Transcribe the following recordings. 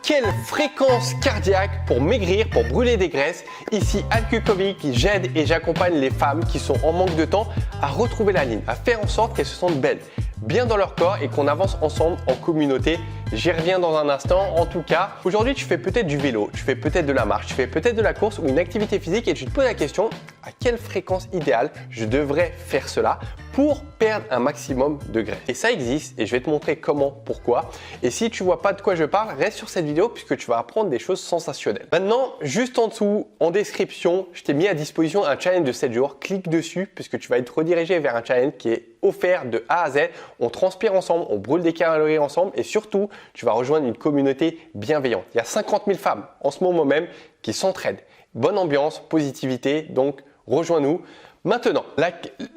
quelle fréquence cardiaque pour maigrir, pour brûler des graisses? Ici Alcucomic, j'aide et j'accompagne les femmes qui sont en manque de temps à retrouver la ligne, à faire en sorte qu'elles se sentent belles, bien dans leur corps et qu'on avance ensemble en communauté. J'y reviens dans un instant. En tout cas, aujourd'hui tu fais peut-être du vélo, tu fais peut-être de la marche, tu fais peut-être de la course ou une activité physique et tu te poses la question à quelle fréquence idéale je devrais faire cela pour perdre un maximum de graisse. Et ça existe et je vais te montrer comment, pourquoi. Et si tu vois pas de quoi je parle, reste sur cette vidéo puisque tu vas apprendre des choses sensationnelles. Maintenant, juste en dessous, en description, je t'ai mis à disposition un challenge de 7 jours. Clique dessus puisque tu vas être redirigé vers un challenge qui est offert de A à Z. On transpire ensemble, on brûle des calories ensemble et surtout, tu vas rejoindre une communauté bienveillante. Il y a 50 000 femmes en ce moment même qui s'entraident. Bonne ambiance, positivité, donc rejoins-nous. Maintenant,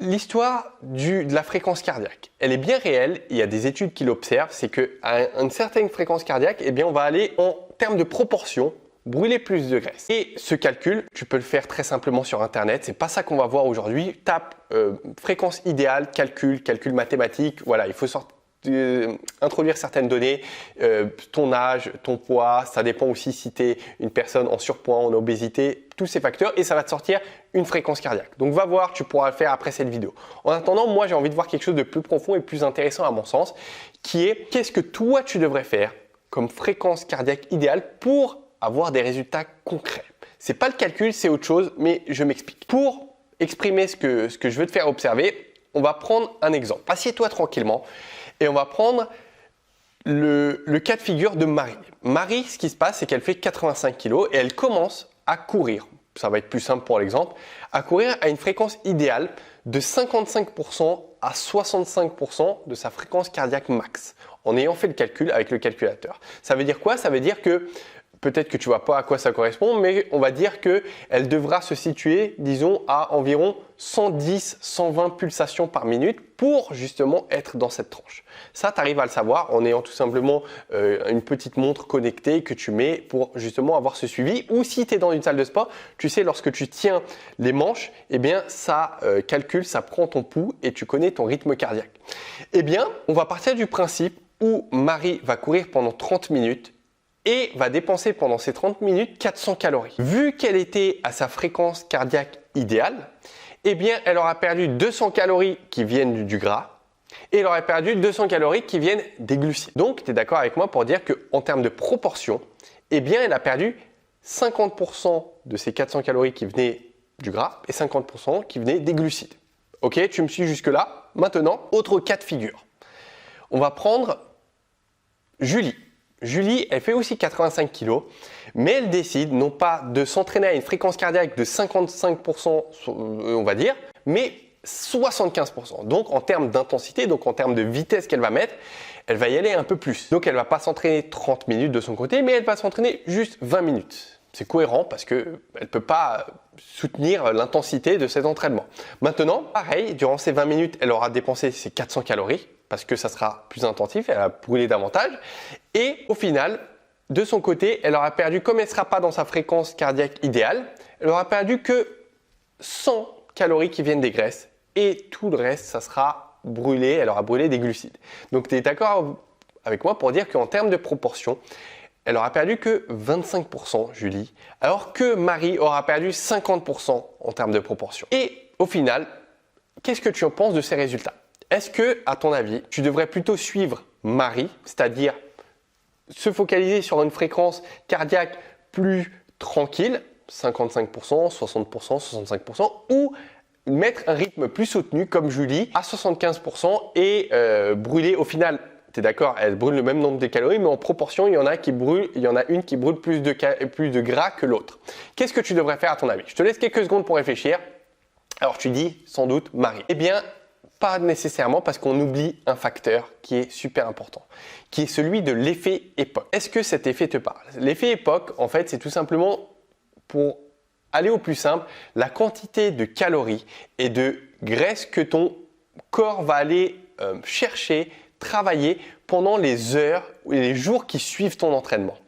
l'histoire de la fréquence cardiaque, elle est bien réelle. Il y a des études qui l'observent. C'est qu'à une certaine fréquence cardiaque, eh bien, on va aller en termes de proportion brûler plus de graisse. Et ce calcul, tu peux le faire très simplement sur Internet. C'est pas ça qu'on va voir aujourd'hui. Tape fréquence idéale, calcul mathématique. Voilà, il faut introduire certaines données, ton âge, ton poids, ça dépend aussi si tu es une personne en surpoids, en obésité, tous ces facteurs et ça va te sortir une fréquence cardiaque. Donc va voir, tu pourras le faire après cette vidéo. En attendant, moi j'ai envie de voir quelque chose de plus profond et plus intéressant à mon sens, qui est qu'est-ce que toi tu devrais faire comme fréquence cardiaque idéale pour avoir des résultats concrets. C'est pas le calcul, c'est autre chose, mais je m'explique. Pour exprimer ce que je veux te faire observer, on va prendre un exemple. Assieds-toi tranquillement. Et on va prendre le cas de figure de Marie. Marie, ce qui se passe, c'est qu'elle fait 85 kg et elle commence à courir. Ça va être plus simple pour l'exemple. À courir à une fréquence idéale de 55% à 65% de sa fréquence cardiaque max. En ayant fait le calcul avec le calculateur. Ça veut dire quoi? Ça veut dire que peut-être que tu ne vois pas à quoi ça correspond, mais on va dire qu'elle devra se situer, disons, à environ 110-120 pulsations par minute pour justement être dans cette tranche. Ça, tu arrives à le savoir en ayant tout simplement une petite montre connectée que tu mets pour justement avoir ce suivi. Ou si tu es dans une salle de sport, tu sais, lorsque tu tiens les manches, eh bien, ça calcule, ça prend ton pouls et tu connais ton rythme cardiaque. Eh bien, on va partir du principe où Marie va courir pendant 30 minutes et va dépenser pendant ces 30 minutes 400 calories. Vu qu'elle était à sa fréquence cardiaque idéale, eh bien, elle aura perdu 200 calories qui viennent du gras et elle aurait perdu 200 calories qui viennent des glucides. Donc, tu es d'accord avec moi pour dire qu'en termes de proportion, eh bien, elle a perdu 50% de ces 400 calories qui venaient du gras et 50% qui venaient des glucides. Ok, tu me suis jusque-là? Maintenant, autre cas de figure. On va prendre Julie. Julie, elle fait aussi 85 kg, mais elle décide non pas de s'entraîner à une fréquence cardiaque de 55%, on va dire, mais 75%. Donc en termes d'intensité, donc en termes de vitesse qu'elle va mettre, elle va y aller un peu plus. Donc elle ne va pas s'entraîner 30 minutes de son côté, mais elle va s'entraîner juste 20 minutes. C'est cohérent parce qu'elle ne peut pas soutenir l'intensité de cet entraînement. Maintenant, pareil, durant ces 20 minutes, elle aura dépensé ses 400 calories parce que ça sera plus intensif, elle va brûler davantage. Et au final, de son côté, elle aura perdu, comme elle ne sera pas dans sa fréquence cardiaque idéale, elle aura perdu que 100 calories qui viennent des graisses et tout le reste, ça sera brûlé, elle aura brûlé des glucides. Donc tu es d'accord avec moi pour dire qu'en termes de proportion, elle aura perdu que 25%, Julie, alors que Marie aura perdu 50% en termes de proportion. Et au final, qu'est-ce que tu en penses de ces résultats? Est-ce que, à ton avis, tu devrais plutôt suivre Marie, c'est-à-dire se focaliser sur une fréquence cardiaque plus tranquille, 55%, 60%, 65%, ou mettre un rythme plus soutenu comme Julie à 75% et brûler au final? Tu es d'accord, elle brûle le même nombre de calories, mais en proportion, il y en a une qui brûle plus de gras que l'autre. Qu'est-ce que tu devrais faire à ton avis? Je te laisse quelques secondes pour réfléchir. Alors tu dis sans doute Marie. Eh bien, pas nécessairement parce qu'on oublie un facteur qui est super important, qui est celui de l'effet époque. Est-ce que cet effet te parle? L'effet époque, en fait, c'est tout simplement, pour aller au plus simple, la quantité de calories et de graisse que ton corps va aller chercher, travailler pendant les heures ou les jours qui suivent ton entraînement.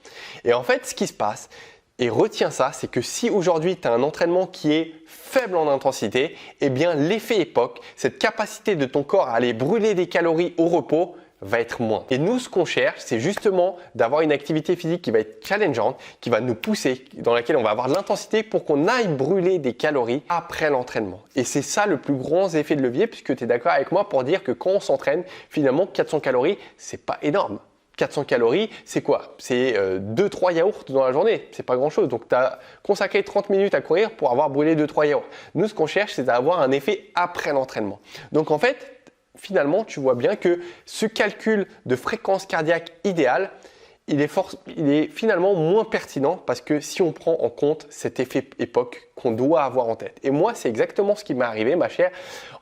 Et en fait, ce qui se passe, et retiens ça, c'est que si aujourd'hui tu as un entraînement qui est faible en intensité, eh bien l'effet époque, cette capacité de ton corps à aller brûler des calories au repos, va être moindre. Et nous, ce qu'on cherche, c'est justement d'avoir une activité physique qui va être challengeante, qui va nous pousser, dans laquelle on va avoir de l'intensité pour qu'on aille brûler des calories après l'entraînement. Et c'est ça le plus grand effet de levier, puisque tu es d'accord avec moi pour dire que quand on s'entraîne, finalement, 400 calories, c'est pas énorme. 400 calories, c'est quoi? C'est 2-3 yaourts dans la journée. C'est pas grand chose. Donc, tu as consacré 30 minutes à courir pour avoir brûlé 2-3 yaourts. Nous, ce qu'on cherche, c'est d'avoir un effet après l'entraînement. Donc, en fait, finalement, tu vois bien que ce calcul de fréquence cardiaque idéale, il est finalement moins pertinent parce que si on prend en compte cet effet époque qu'on doit avoir en tête. Et moi, c'est exactement ce qui m'est arrivé, ma chère,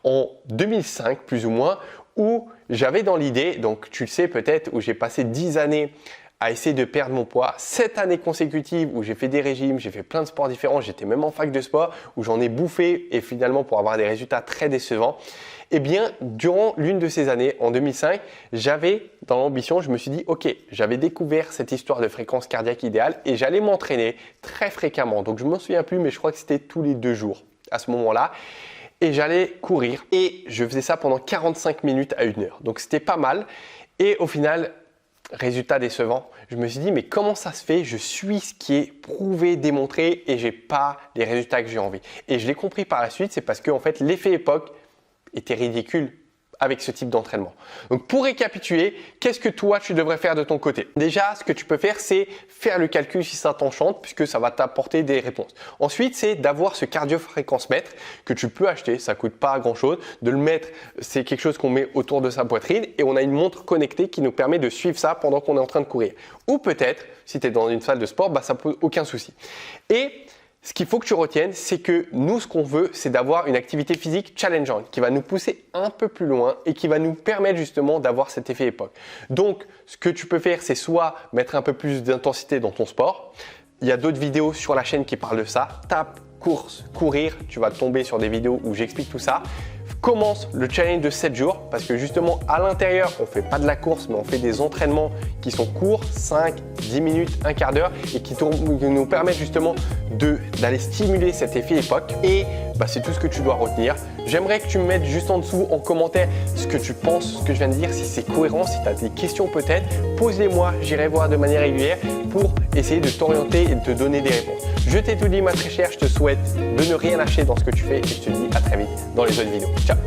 en 2005, plus ou moins, où j'avais dans l'idée, donc tu le sais peut-être, où j'ai passé 10 années à essayer de perdre mon poids, 7 années consécutives où j'ai fait des régimes, j'ai fait plein de sports différents, j'étais même en fac de sport où j'en ai bouffé et finalement pour avoir des résultats très décevants. Eh bien, durant l'une de ces années, en 2005, j'avais dans l'ambition, je me suis dit, ok, j'avais découvert cette histoire de fréquence cardiaque idéale et j'allais m'entraîner très fréquemment. Donc, je ne m'en souviens plus, mais je crois que c'était tous les 2 jours à ce moment-là. Et j'allais courir et je faisais ça pendant 45 minutes à 1 heure. Donc, c'était pas mal. Et au final, résultat décevant, je me suis dit, mais comment ça se fait? Je suis ce qui est prouvé, démontré et j'ai pas les résultats que j'ai envie. Et je l'ai compris par la suite, c'est parce que en fait, l'effet époque était ridicule avec ce type d'entraînement. Donc pour récapituler, qu'est-ce que toi tu devrais faire de ton côté? Déjà, ce que tu peux faire, c'est faire le calcul si ça t'enchante puisque ça va t'apporter des réponses. Ensuite, c'est d'avoir ce cardio-fréquence-mètre que tu peux acheter, ça coûte pas grand-chose. De le mettre, c'est quelque chose qu'on met autour de sa poitrine et on a une montre connectée qui nous permet de suivre ça pendant qu'on est en train de courir. Ou peut-être, si tu es dans une salle de sport, ça pose aucun souci. Et ce qu'il faut que tu retiennes, c'est que nous, ce qu'on veut, c'est d'avoir une activité physique challengeante qui va nous pousser un peu plus loin et qui va nous permettre justement d'avoir cet effet époque. Donc, ce que tu peux faire, c'est soit mettre un peu plus d'intensité dans ton sport. Il y a d'autres vidéos sur la chaîne qui parlent de ça. Tape course, courir, tu vas tomber sur des vidéos où j'explique tout ça. Commence le challenge de 7 jours parce que justement à l'intérieur, on ne fait pas de la course mais on fait des entraînements qui sont courts, 5, 10 minutes, un quart d'heure et qui nous permettent justement d'aller stimuler cet effet époque et c'est tout ce que tu dois retenir. J'aimerais que tu me mettes juste en dessous en commentaire ce que tu penses, ce que je viens de dire, si c'est cohérent, si tu as des questions peut-être, pose-les-moi, j'irai voir de manière régulière pour essayer de t'orienter et de te donner des réponses. Je t'ai tout dit ma très chère, je te souhaite de ne rien lâcher dans ce que tu fais et je te dis à très vite dans les autres vidéos. Ciao!